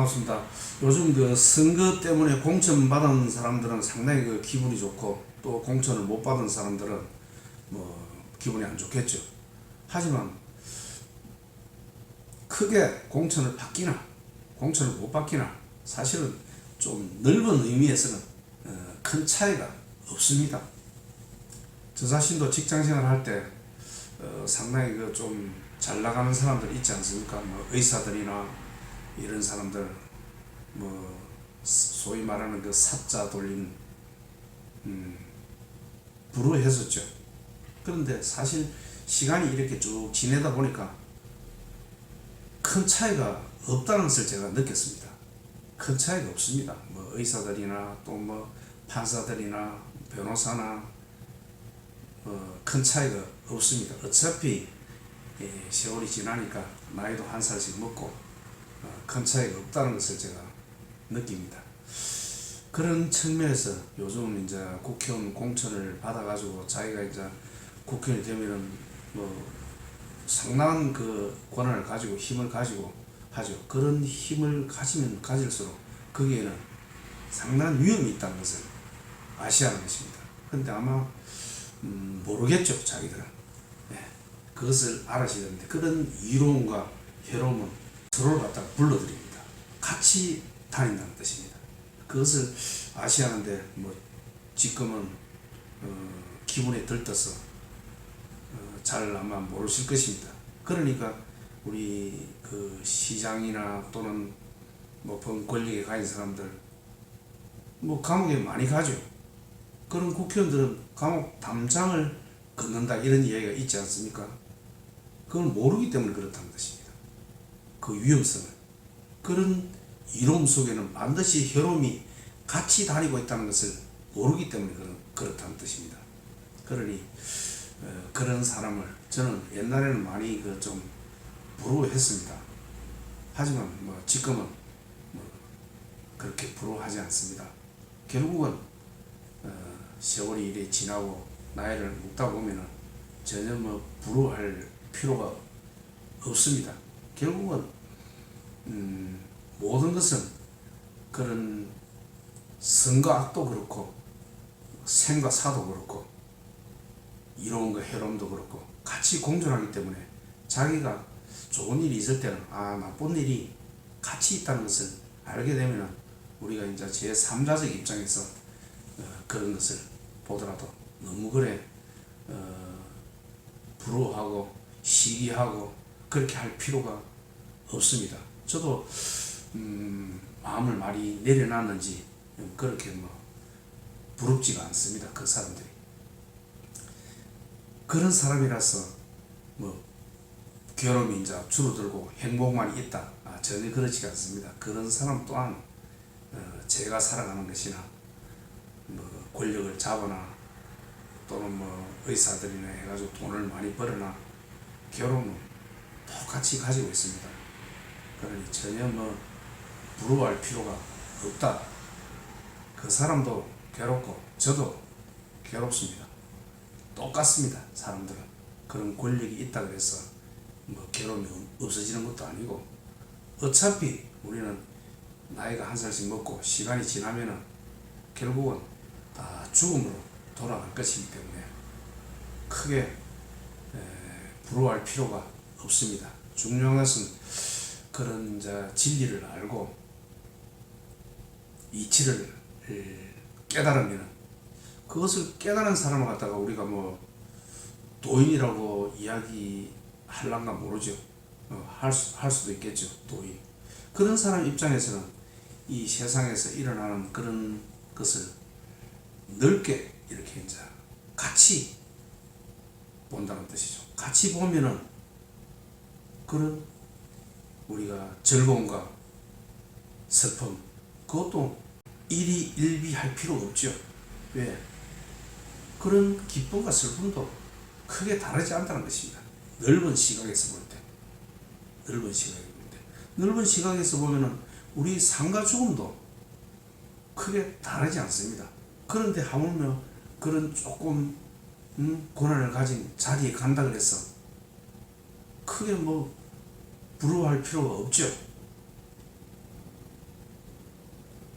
반갑습니다. 요즘 그 선거 때문에 공천 받은 사람들은 상당히 그 기분이 좋고 또 공천을 못 받은 사람들은 뭐 기분이 안 좋겠죠. 하지만 크게 공천을 받기나 공천을 못 받기나 사실은 좀 넓은 의미에서는 큰 차이가 없습니다. 저 자신도 직장생활 할 때 상당히 그 좀 잘 나가는 사람들 있지 않습니까? 뭐 의사들이나 이런 사람들 뭐 소위 말하는 그 사자 돌린 부러워했었죠. 그런데 사실 시간이 이렇게 쭉 지내다 보니까 큰 차이가 없다는 것을 제가 느꼈습니다. 큰 차이가 없습니다. 뭐 의사들이나 또 뭐 판사들이나 변호사나 큰 차이가 없습니다. 어차피 세월이 지나니까 나이도 한 살씩 먹고 큰 차이가 없다는 것을 제가 느낍니다. 그런 측면에서 요즘 이제 국회의원 공천을 받아가지고 자기가 이제 국회의원이 되면은 뭐 상당한 그 권한을 가지고 힘을 가지고 하죠. 그런 힘을 가지면 가질수록 거기에는 상당한 위험이 있다는 것을 아셔야 하는 것입니다. 근데 아마 모르겠죠, 자기들은. 그것을 알아셔야 되는데 그런 이로움과 해로움은 서로를 갖다가 불러들입니다. 같이 다닌다는 뜻입니다. 그것을 아셔야 하는데 뭐 지금은 기분에 들떠서 잘 아마 모르실 것입니다. 그러니까 우리 그 시장이나 또는 뭐 본 권력에 가진 사람들 뭐 감옥에 많이 가죠. 그런 국회의원들은 감옥 담장을 걷는다 이런 이야기가 있지 않습니까? 그걸 모르기 때문에 그렇다는 것입니다. 그 위험성을. 그런 이로움 속에는 반드시 혈움이 같이 다니고 있다는 것을 모르기 때문에 그렇다는 뜻입니다. 그러니 그런 사람을 저는 옛날에는 많이 그 좀 부러워했습니다. 하지만 뭐 지금은 뭐 그렇게 부러워하지 않습니다. 결국은 세월이 이래 지나고 나이를 먹다 보면은 전혀 뭐 부러워할 필요가 없습니다. 결국은 모든 것은 그런 선과 악도 그렇고 생과 사도 그렇고 이로움과 해로움도 그렇고 같이 공존하기 때문에 자기가 좋은 일이 있을 때는 나쁜 일이 같이 있다는 것을 알게 되면은 우리가 이제 제3자적 입장에서 그런 것을 보더라도 너무 그래 부러워하고 시기하고 그렇게 할 필요가 없습니다. 저도 마음을 많이 내려놨는지 그렇게 뭐 부럽지가 않습니다. 그 사람들이 그런 사람이라서 뭐 괴로움이 이제 줄어들고 행복만 있다 전혀 그렇지 않습니다. 그런 사람 또한 제가 살아가는 것이나 뭐 권력을 잡거나 또는 뭐 의사들이나 해가지고 돈을 많이 벌거나 괴로움은 똑같이 가지고 있습니다. 그러니 전혀 뭐 부러워할 필요가 없다. 그 사람도 괴롭고 저도 괴롭습니다. 똑같습니다. 사람들은 그런 권력이 있다 그래서 뭐 괴로움이 없어지는 것도 아니고 어차피 우리는 나이가 한 살씩 먹고 시간이 지나면은 결국은 다 죽음으로 돌아갈 것이기 때문에 크게 부러워할 필요가 없습니다. 중요한 것은 그런 이제 진리를 알고 이치를 깨달으면 그것을 깨달은 사람을 갖다가 우리가 뭐 도인이라고 이야기할란가 모르죠. 할 수도 있겠죠. 도인. 그런 사람 입장에서는 이 세상에서 일어나는 그런 것을 넓게 이렇게 이제 같이 본다는 뜻이죠. 같이 보면은 그런 우리가 즐거움과 슬픔 그것도 일희일비할 필요가 없죠. 왜? 그런 기쁨과 슬픔도 크게 다르지 않다는 것입니다. 넓은 시각에서 볼 때. 넓은 시각에서 보면은 우리 삶과 죽음도 크게 다르지 않습니다. 그런데 하물며 그런 조금 고난을 가진 자리에 간다 그래서 크게 뭐 부러워할 필요가 없죠.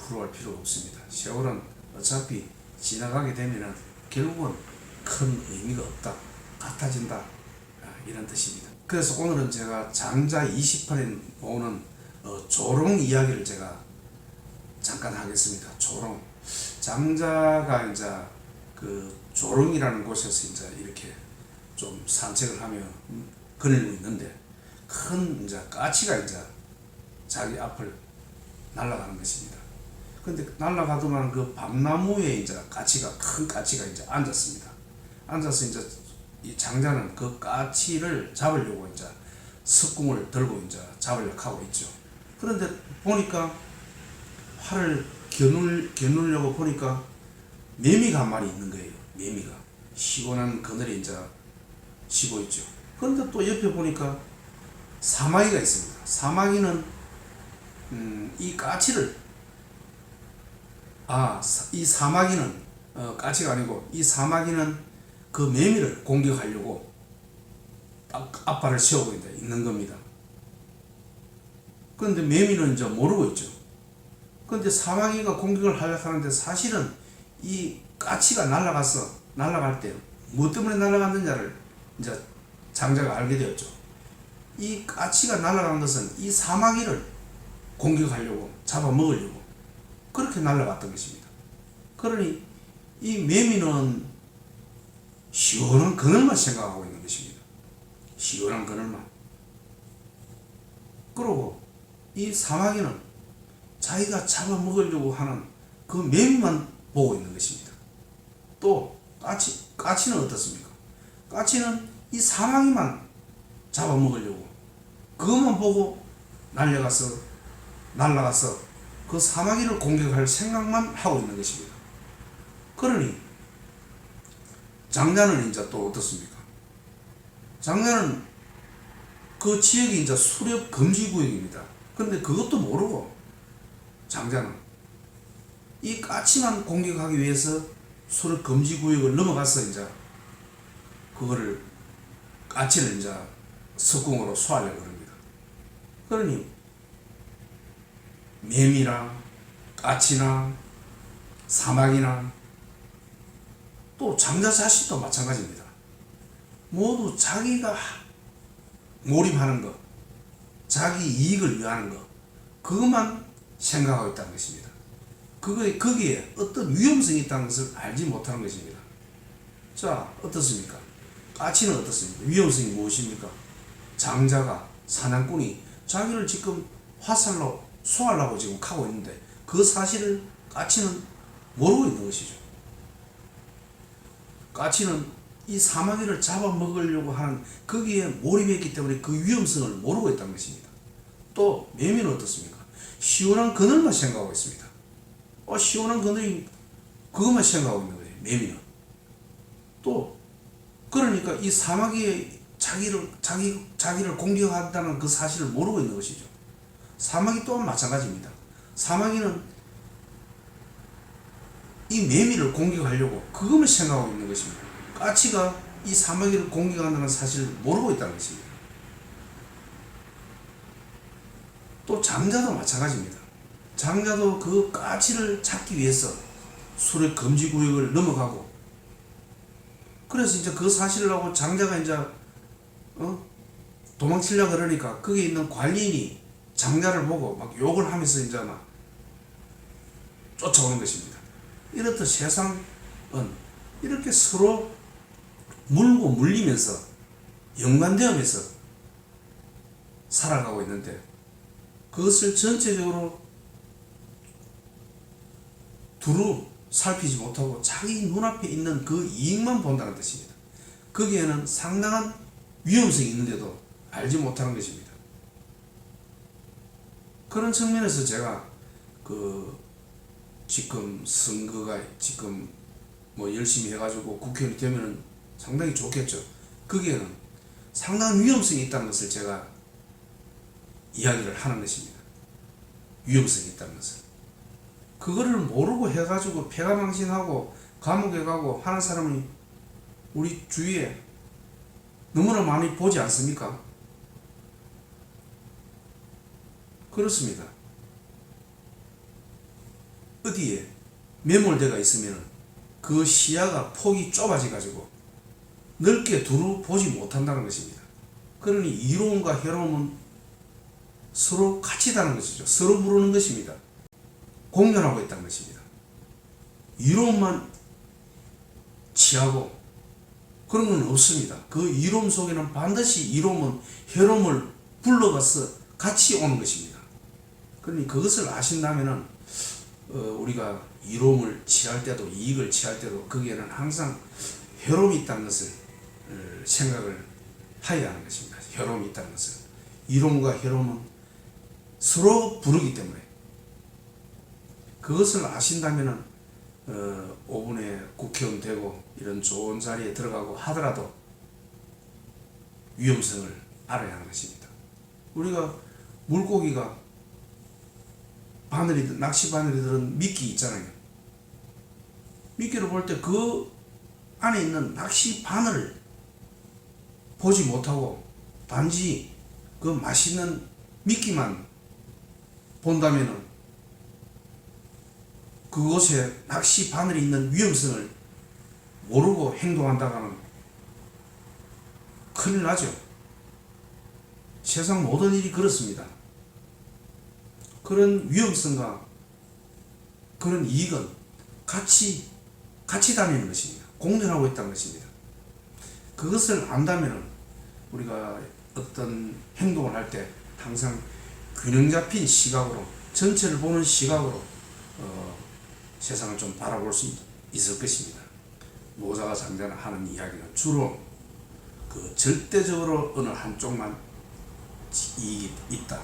부러워할 필요가 없습니다. 세월은 어차피 지나가게 되면은 결국은 큰 의미가 없다, 같아진다, 이런 뜻입니다. 그래서 오늘은 제가 장자 28에 모으는 조롱 이야기를 제가 잠깐 하겠습니다. 조롱. 장자가 이제 그 조롱이라는 곳에서 이제 이렇게 좀 산책을 하며 거닐고 있는데, 큰 이제 까치가 이제 자기 앞을 날아가는 것입니다. 근데 날아가더만 그 밤나무에 이제 큰 까치가 이제 앉았습니다. 앉아서 이제 이 장자는 그 까치를 잡으려고 이제 석궁을 들고 이제 잡으려고 하고 있죠. 그런데 보니까 활을 겨누려고 보니까 매미가 한 마리 있는 거예요. 매미가 시원한 그늘에 이제 쉬고 있죠. 그런데 또 옆에 보니까 사마귀가 있습니다. 사마귀는 이 까치를 이 사마귀는 까치가 아니고, 이 사마귀는 그 매미를 공격하려고 앞발을 세우고 있는 겁니다. 그런데 매미는 이제 모르고 있죠. 그런데 사마귀가 공격을 하려고 하는데, 사실은 이 까치가 날아갈 때 뭐 때문에 날아갔느냐를 이제 장자가 알게 되었죠. 이 까치가 날아간 것은 이 사마귀를 공격하려고, 잡아먹으려고 그렇게 날아갔던 것입니다. 그러니 이 매미는 시원한 그늘만 생각하고 있는 것입니다. 시원한 그늘만. 그리고 이 사마귀는 자기가 잡아먹으려고 하는 그 매미만 보고 있는 것입니다. 또 까치는 어떻습니까? 까치는 이 사마귀만 잡아먹으려고 그것만 보고 날아가서 그 사마귀를 공격할 생각만 하고 있는 것입니다. 그러니 장자는 이제 또 어떻습니까? 장자는 그 지역이 이제 수렵 금지 구역입니다. 그런데 그것도 모르고 장자는 이 까치만 공격하기 위해서 수렵 금지 구역을 넘어가서 이제 그거를 까치를 이제 석궁으로 소화하려고 합니다. 그러니 매미나 까치나 사마귀나 또 장자 자신도 마찬가지입니다. 모두 자기가 몰입하는 것, 자기 이익을 위하는 것, 그것만 생각하고 있다는 것입니다. 거기에 어떤 위험성이 있다는 것을 알지 못하는 것입니다. 자, 어떻습니까? 까치는 어떻습니까? 위험성이 무엇입니까? 장자가, 사냥꾼이 자기를 지금 화살로 쏘하려고 지금 하고 있는데, 그 사실을 까치는 모르고 있는 것이죠. 까치는 이 사마귀를 잡아먹으려고 하는 거기에 몰입했기 때문에 그 위험성을 모르고 있다는 것입니다. 또 매미는 어떻습니까? 시원한 그늘만 생각하고 있습니다. 시원한 그늘이 그것만 생각하고 있는 거예요. 매미는. 또 그러니까 이 사마귀에 자기를 공격한다는 그 사실을 모르고 있는 것이죠. 사마귀 또한 마찬가지입니다. 사마귀는 이 매미를 공격하려고 그것만 생각하고 있는 것입니다. 까치가 이 사마귀를 공격한다는 사실을 모르고 있다는 것입니다. 또 장자도 마찬가지입니다. 장자도 그 까치를 잡기 위해서 수렵 금지 구역을 넘어가고, 그래서 이제 그 사실을 하고 장자가 이제 도망치려고 그러니까 거기 있는 관리인이 장자를 보고 막 욕을 하면서 이제 막 쫓아오는 것입니다. 이렇듯 세상은 이렇게 서로 물고 물리면서 연관되면서 살아가고 있는데, 그것을 전체적으로 두루 살피지 못하고 자기 눈앞에 있는 그 이익만 본다는 뜻입니다. 거기에는 상당한 위험성이 있는데도 알지 못하는 것입니다. 그런 측면에서 제가 지금 선거가 지금 열심히 해가지고 국회의원이 되면은 상당히 좋겠죠. 거기에는 상당한 위험성이 있다는 것을 제가 이야기를 하는 것입니다. 위험성이 있다는 것을. 그거를 모르고 해가지고 폐가망신하고 감옥에 가고 하는 사람이 우리 주위에 너무나 많이 보지 않습니까? 그렇습니다. 어디에 매몰되어 있으면 그 시야가 폭이 좁아져 가지고 넓게 두루 보지 못한다는 것입니다. 그러니 이로움과 해로움은 서로 같이 다는 것이죠. 서로 부르는 것입니다. 공존하고 있다는 것입니다. 이로움만 취하고 그런 건 없습니다. 그 이로움 속에는 반드시 이로움은 해로움을 불러가서 같이 오는 것입니다. 그러니 그것을 아신다면은 우리가 이로움을 취할 때도 이익을 취할 때도 거기에는 항상 해로움이 있다는 것을 생각을 하여야 하는 것입니다. 해로움이 있다는 것은 이로움과 해로움은 서로 부르기 때문에 그것을 아신다면은 5분에 국회의원 되고 이런 좋은 자리에 들어가고 하더라도 위험성을 알아야 하는 것입니다. 우리가 물고기가 바늘이 낚시 바늘이 들은 미끼 있잖아요. 미끼를 볼 때 그 안에 있는 낚시 바늘을 보지 못하고 단지 그 맛있는 미끼만 본다면은 그곳에 낚시 바늘이 있는 위험성을 모르고 행동한다가는 큰일 나죠. 세상 모든 일이 그렇습니다. 그런 위험성과 그런 이익은 같이 다니는 것입니다. 공존하고 있다는 것입니다. 그것을 안다면 우리가 어떤 행동을 할 때 항상 균형 잡힌 시각으로 전체를 보는 시각으로 세상을 좀 바라볼 수 있을 것입니다. 노자가 장자나 하는 이야기는 주로 그 절대적으로 어느 한쪽만 이익이 있다.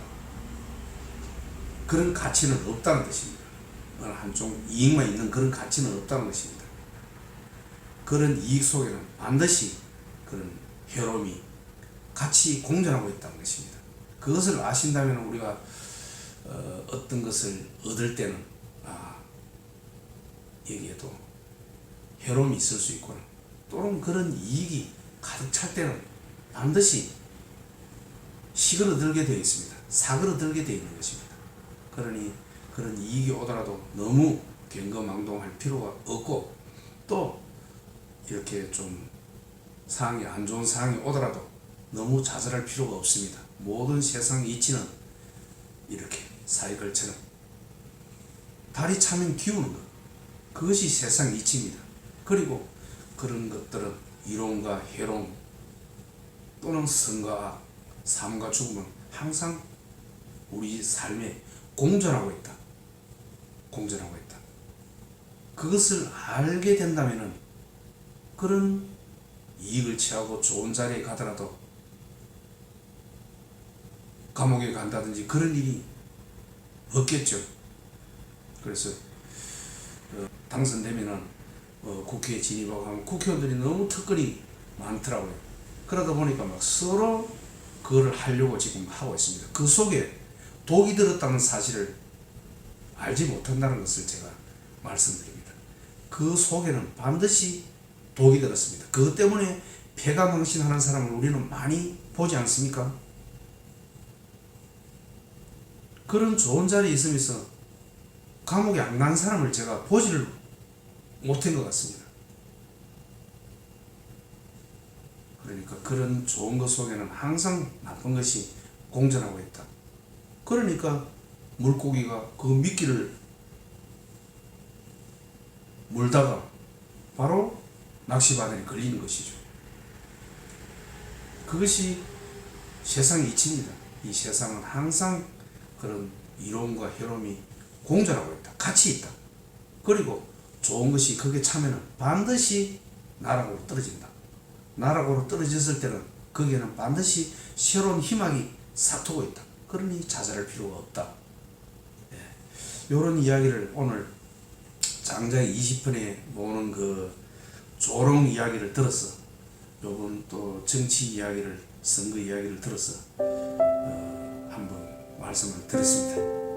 그런 가치는 없다는 것입니다. 어느 한쪽 이익만 있는 그런 가치는 없다는 것입니다. 그런 이익 속에는 반드시 그런 해로움이 같이 공존하고 있다는 것입니다. 그것을 아신다면 우리가 어떤 것을 얻을 때는 여기에도 해로움이 있을 수 있구나. 또는 그런 이익이 가득 찰 때는 반드시 시그러들게 되어 있습니다. 사그러들게 되어 있는 것입니다. 그러니 그런 이익이 오더라도 너무 경거망동할 필요가 없고 또 이렇게 좀 상황이 안 좋은 상황이 오더라도 너무 좌절할 필요가 없습니다. 모든 세상 이치는 이렇게 사이클처럼 달이 차면 기우는 것, 그것이 세상 이치입니다. 그리고 그런 것들은 이로움과 해로움 또는 선과 악, 삶과 죽음은 항상 우리 삶에 공존하고 있다. 공존하고 있다. 그것을 알게 된다면은 그런 이익을 취하고 좋은 자리에 가더라도 감옥에 간다든지 그런 일이 없겠죠. 그래서 당선되면은 국회에 진입하고 하면 국회의원들이 너무 특권이 많더라고요. 그러다 보니까 막 서로 그거를 하려고 지금 하고 있습니다. 그 속에 독이 들었다는 사실을 알지 못한다는 것을 제가 말씀드립니다. 그 속에는 반드시 독이 들었습니다. 그것 때문에 패가망신하는 사람을 우리는 많이 보지 않습니까? 그런 좋은 자리에 있으면서 감옥에 안 간 사람을 제가 보지를 못한 것 같습니다. 그러니까 그런 좋은 것 속에는 항상 나쁜 것이 공존하고 있다. 그러니까 물고기가 그 미끼를 물다가 바로 낚시바늘이 걸리는 것이죠. 그것이 세상의 이치입니다. 이 세상은 항상 그런 이로움과 해로움이 공존하고 있다. 같이 있다. 그리고 좋은 것이 거기에 차면은 반드시 나락으로 떨어진다. 나락으로 떨어졌을 때는 거기에는 반드시 새로운 희망이 싹트고 있다. 그러니 좌절할 필요가 없다. 이런 이야기를 오늘 장자의 20편에 모으는 그 조롱 이야기를 들어서 요번 또 정치 이야기를 선거 이야기를 들어서 한번 말씀을 드렸습니다.